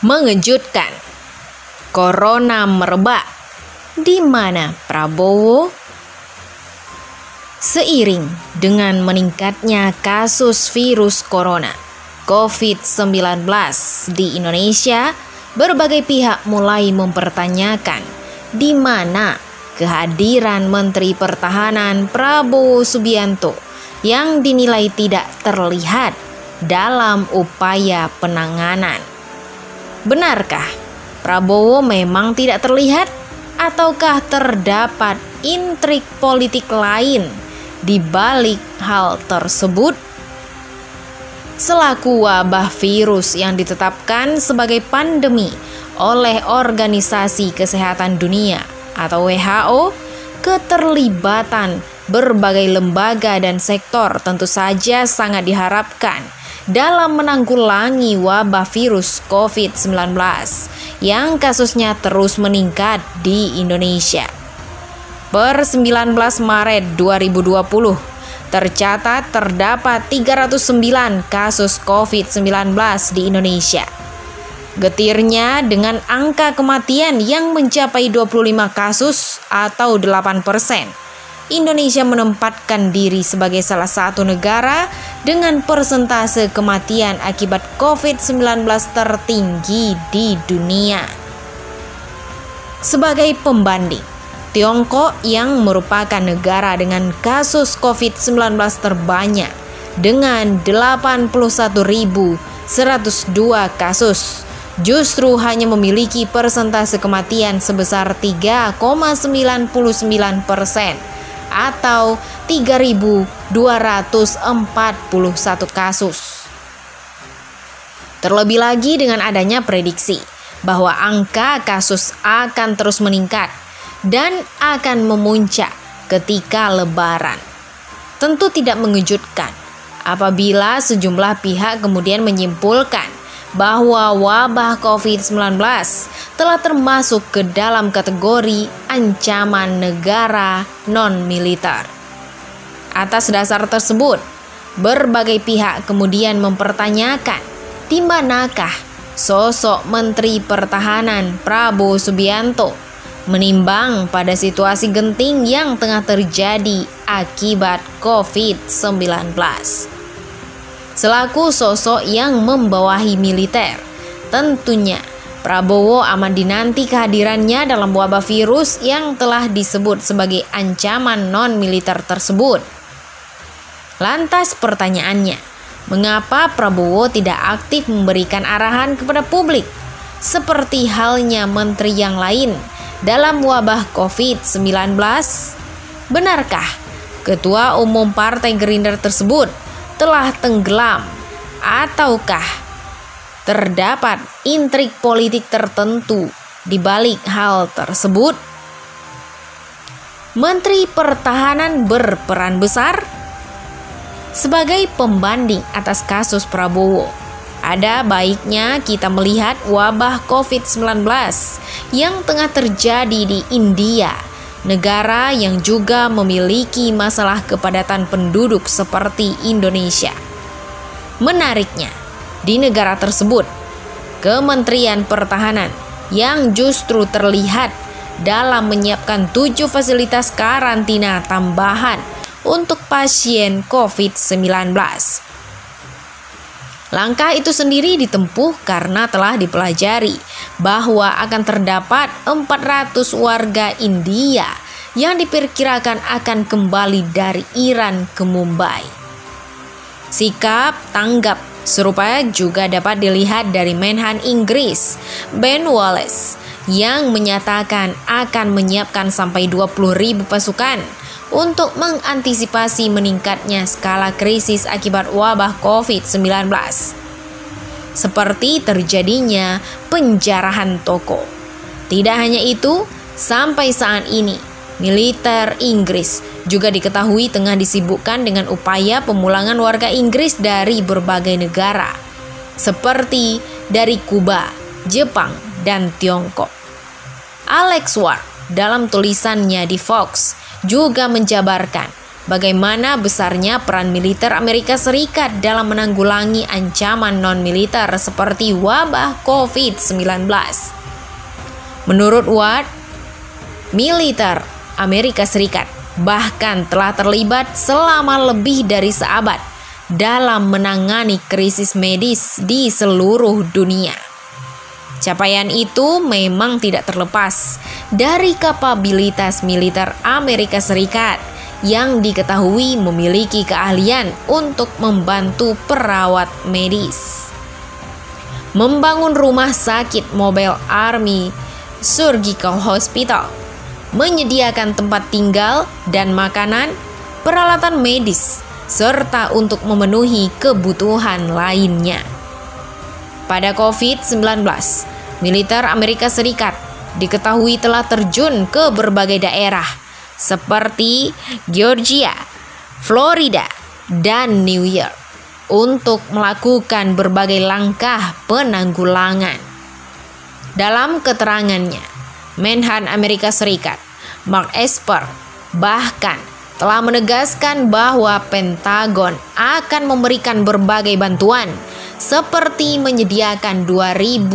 Mengejutkan, Corona merebak. Di mana Prabowo? Seiring dengan meningkatnya kasus virus corona COVID-19 di Indonesia, berbagai pihak mulai mempertanyakan di mana kehadiran Menteri Pertahanan Prabowo Subianto yang dinilai tidak terlihat dalam upaya penanganan. Benarkah Prabowo memang tidak terlihat, ataukah terdapat intrik politik lain di balik hal tersebut? Selaku wabah virus yang ditetapkan sebagai pandemi oleh Organisasi Kesehatan Dunia atau WHO, keterlibatan berbagai lembaga dan sektor tentu saja sangat diharapkan dalam menanggulangi wabah virus COVID-19 yang kasusnya terus meningkat di Indonesia. Per 19 Maret 2020, tercatat terdapat 309 kasus COVID-19 di Indonesia. Getirnya dengan angka kematian yang mencapai 25 kasus atau 8%. Indonesia menempatkan diri sebagai salah satu negara dengan persentase kematian akibat COVID-19 tertinggi di dunia. Sebagai pembanding, Tiongkok yang merupakan negara dengan kasus COVID-19 terbanyak dengan 81.102 kasus, justru hanya memiliki persentase kematian sebesar 3,99% atau 3.241 kasus. Terlebih lagi dengan adanya prediksi bahwa angka kasus akan terus meningkat dan akan memuncak ketika Lebaran. Tentu tidak mengejutkan apabila sejumlah pihak kemudian menyimpulkan bahwa wabah COVID-19 telah termasuk ke dalam kategori ancaman negara non-militer. Atas dasar tersebut, berbagai pihak kemudian mempertanyakan di manakah sosok Menteri Pertahanan Prabowo Subianto menimbang pada situasi genting yang tengah terjadi akibat COVID-19. Selaku sosok yang membawahi militer, tentunya Prabowo amat dinanti kehadirannya dalam wabah virus yang telah disebut sebagai ancaman non-militer tersebut. Lantas pertanyaannya, mengapa Prabowo tidak aktif memberikan arahan kepada publik seperti halnya menteri yang lain dalam wabah COVID-19? Benarkah Ketua Umum Partai Gerindra tersebut telah tenggelam, ataukah terdapat intrik politik tertentu di balik hal tersebut? Menteri Pertahanan berperan besar sebagai pembanding atas kasus Prabowo. Ada baiknya kita melihat wabah COVID-19 yang tengah terjadi di India, negara yang juga memiliki masalah kepadatan penduduk seperti Indonesia. Menariknya, di negara tersebut, Kementerian Pertahanan yang justru terlihat dalam menyiapkan 7 fasilitas karantina tambahan untuk pasien COVID-19. Langkah itu sendiri ditempuh karena telah dipelajari bahwa akan terdapat 400 warga India yang diperkirakan akan kembali dari Iran ke Mumbai. Sikap tanggap serupa juga dapat dilihat dari Menhan Inggris Ben Wallace yang menyatakan akan menyiapkan sampai 20.000 pasukan untuk mengantisipasi meningkatnya skala krisis akibat wabah COVID-19. Seperti terjadinya penjarahan toko. Tidak hanya itu, sampai saat ini, militer Inggris juga diketahui tengah disibukkan dengan upaya pemulangan warga Inggris dari berbagai negara, seperti dari Kuba, Jepang, dan Tiongkok. Alex Ward dalam tulisannya di Fox juga menjabarkan bagaimana besarnya peran militer Amerika Serikat dalam menanggulangi ancaman non-militer seperti wabah COVID-19. Menurut Watt, militer Amerika Serikat bahkan telah terlibat selama lebih dari seabad dalam menangani krisis medis di seluruh dunia. Capaian itu memang tidak terlepas dari kapabilitas militer Amerika Serikat yang diketahui memiliki keahlian untuk membantu perawat medis. Membangun rumah sakit Mobile Army Surgical Hospital, menyediakan tempat tinggal dan makanan, peralatan medis, serta untuk memenuhi kebutuhan lainnya. Pada COVID-19, militer Amerika Serikat diketahui telah terjun ke berbagai daerah seperti Georgia, Florida, dan New York untuk melakukan berbagai langkah penanggulangan. Dalam keterangannya, Menhan Amerika Serikat, Mark Esper, bahkan telah menegaskan bahwa Pentagon akan memberikan berbagai bantuan seperti menyediakan 2.000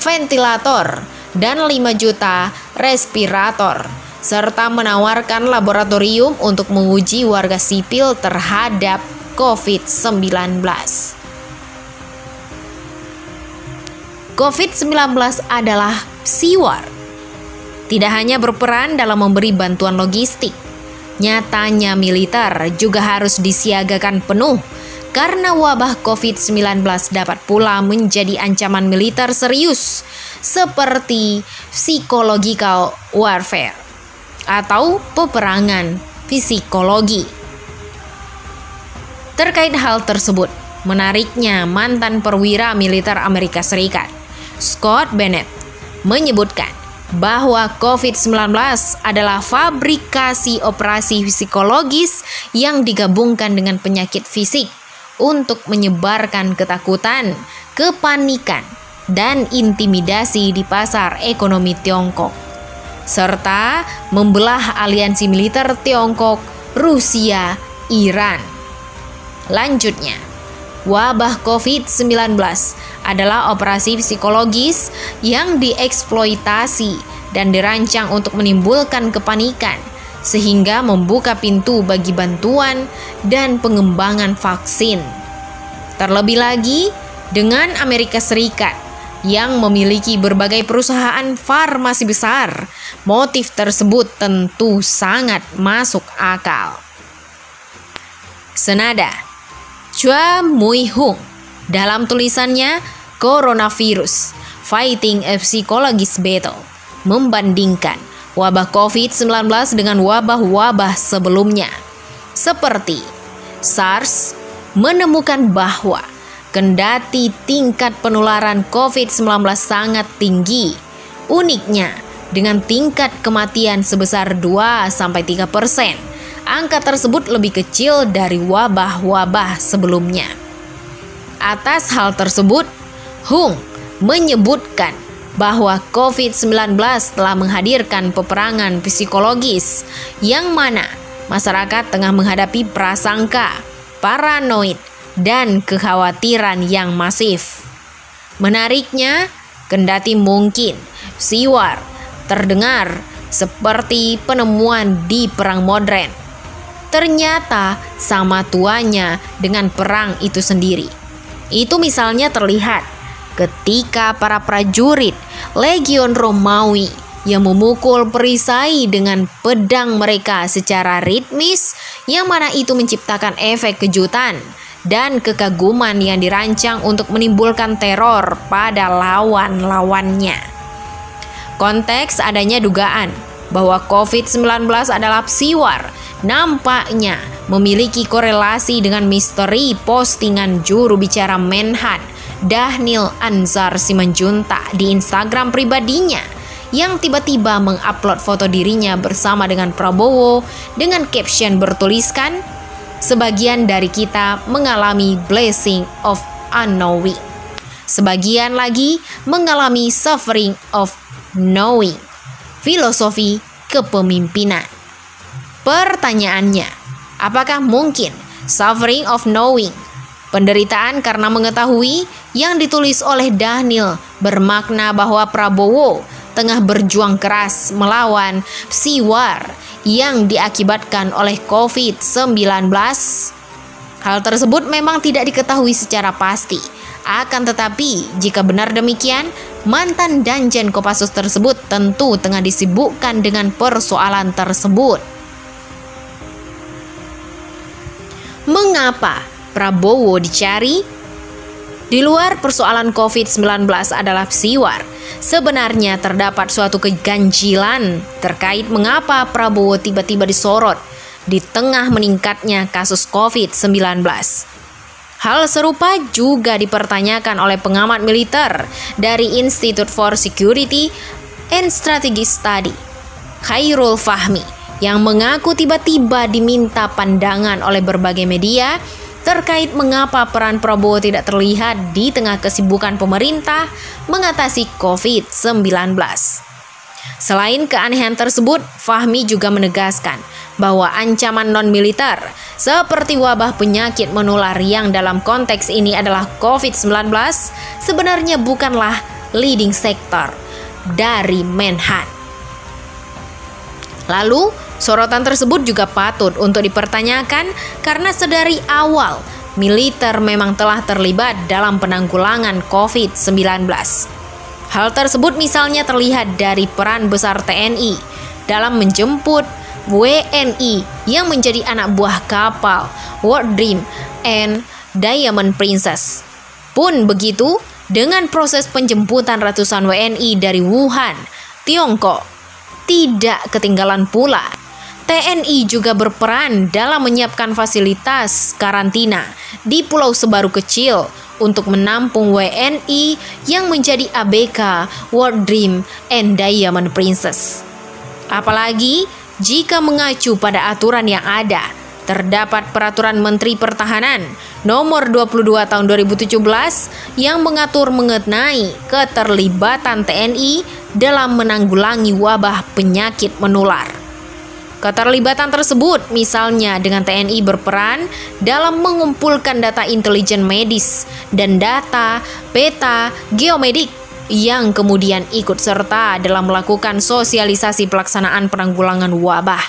ventilator dan 5 juta respirator, serta menawarkan laboratorium untuk menguji warga sipil terhadap COVID-19. COVID-19 adalah psiwar. Tidak hanya berperan dalam memberi bantuan logistik, nyatanya militer juga harus disiagakan penuh karena wabah COVID-19 dapat pula menjadi ancaman militer serius seperti psychological warfare atau peperangan psikologi. Terkait hal tersebut, menariknya mantan perwira militer Amerika Serikat, Scott Bennett, menyebutkan bahwa COVID-19 adalah fabrikasi operasi psikologis yang digabungkan dengan penyakit fisik untuk menyebarkan ketakutan, kepanikan, dan intimidasi di pasar ekonomi Tiongkok, serta membelah aliansi militer Tiongkok, Rusia, Iran. Lanjutnya, wabah COVID-19 adalah operasi psikologis yang dieksploitasi dan dirancang untuk menimbulkan kepanikan, sehingga membuka pintu bagi bantuan dan pengembangan vaksin. Terlebih lagi, dengan Amerika Serikat yang memiliki berbagai perusahaan farmasi besar, motif tersebut tentu sangat masuk akal. Senada, Chua Mui-hung dalam tulisannya Coronavirus Fighting a Psychologist Battle membandingkan wabah COVID-19 dengan wabah-wabah sebelumnya seperti SARS, menemukan bahwa kendati tingkat penularan COVID-19 sangat tinggi, uniknya dengan tingkat kematian sebesar 2-3%, angka tersebut lebih kecil dari wabah-wabah sebelumnya. Atas hal tersebut, Hung menyebutkan bahwa COVID-19 telah menghadirkan peperangan psikologis yang mana masyarakat tengah menghadapi prasangka, paranoid, dan kekhawatiran yang masif. Menariknya, kendati mungkin psiwar terdengar seperti penemuan di perang modern, ternyata sama tuanya dengan perang itu sendiri. Itu misalnya terlihat ketika para prajurit Legion Romawi yang memukul perisai dengan pedang mereka secara ritmis, yang mana itu menciptakan efek kejutan dan kekaguman yang dirancang untuk menimbulkan teror pada lawan-lawannya. Konteks adanya dugaan bahwa COVID-19 adalah psiwar nampaknya memiliki korelasi dengan misteri postingan juru bicara Menhan Dhanil Anzar Simanjuntak di Instagram pribadinya yang tiba-tiba mengupload foto dirinya bersama dengan Prabowo dengan caption bertuliskan, "Sebagian dari kita mengalami blessing of unknowing, sebagian lagi mengalami suffering of knowing." Filosofi kepemimpinan. Pertanyaannya, Apakah mungkin suffering of knowing, penderitaan karena mengetahui, yang ditulis oleh Daniel bermakna bahwa Prabowo tengah berjuang keras melawan psi war yang diakibatkan oleh COVID-19? Hal tersebut memang tidak diketahui secara pasti. Akan tetapi, jika benar demikian, mantan Danjen Kopassus tersebut tentu tengah disibukkan dengan persoalan tersebut. Mengapa Prabowo dicari? Di luar persoalan COVID-19 adalah psi war, sebenarnya terdapat suatu keganjilan terkait mengapa Prabowo tiba-tiba disorot di tengah meningkatnya kasus COVID-19. Hal serupa juga dipertanyakan oleh pengamat militer dari Institute for Security and Strategic Study, Khairul Fahmi, yang mengaku tiba-tiba diminta pandangan oleh berbagai media terkait mengapa peran Prabowo tidak terlihat di tengah kesibukan pemerintah mengatasi COVID-19. Selain keanehan tersebut, Fahmi juga menegaskan bahwa ancaman non-militer seperti wabah penyakit menular yang dalam konteks ini adalah COVID-19 sebenarnya bukanlah leading sector dari Menhan. Lalu, sorotan tersebut juga patut untuk dipertanyakan karena sedari awal militer memang telah terlibat dalam penanggulangan COVID-19. Hal tersebut misalnya terlihat dari peran besar TNI dalam menjemput WNI yang menjadi anak buah kapal World Dream and Diamond Princess. Pun begitu dengan proses penjemputan ratusan WNI dari Wuhan, Tiongkok, tidak ketinggalan pula TNI juga berperan dalam menyiapkan fasilitas karantina di Pulau Sebaru kecil untuk menampung WNI yang menjadi ABK World Dream and Diamond Princess. Apalagi jika mengacu pada aturan yang ada, terdapat Peraturan Menteri Pertahanan Nomor 22 Tahun 2017 yang mengatur mengenai keterlibatan TNI dalam menanggulangi wabah penyakit menular. Keterlibatan tersebut misalnya dengan TNI berperan dalam mengumpulkan data intelijen medis dan data peta geomedik yang kemudian ikut serta dalam melakukan sosialisasi pelaksanaan penanggulangan wabah.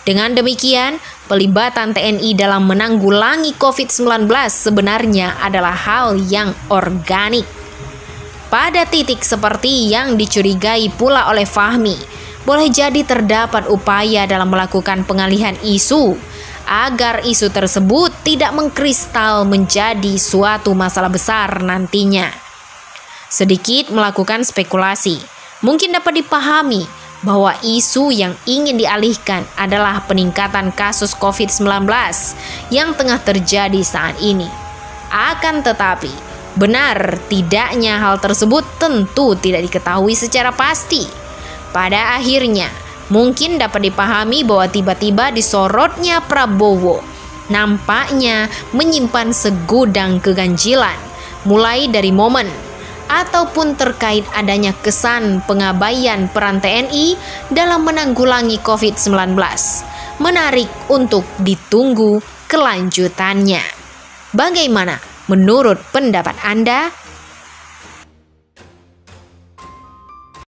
Dengan demikian, pelibatan TNI dalam menanggulangi COVID-19 sebenarnya adalah hal yang organik. Pada titik seperti yang dicurigai pula oleh Fahmi, boleh jadi terdapat upaya dalam melakukan pengalihan isu agar isu tersebut tidak mengkristal menjadi suatu masalah besar nantinya. Sedikit melakukan spekulasi, mungkin dapat dipahami bahwa isu yang ingin dialihkan adalah peningkatan kasus COVID-19 yang tengah terjadi saat ini. Akan tetapi, benar tidaknya hal tersebut tentu tidak diketahui secara pasti. Pada akhirnya, mungkin dapat dipahami bahwa tiba-tiba disorotnya Prabowo nampaknya menyimpan segudang keganjilan, mulai dari momen ataupun terkait adanya kesan pengabaian peran TNI dalam menanggulangi COVID-19. Menarik untuk ditunggu kelanjutannya. Bagaimana menurut pendapat Anda?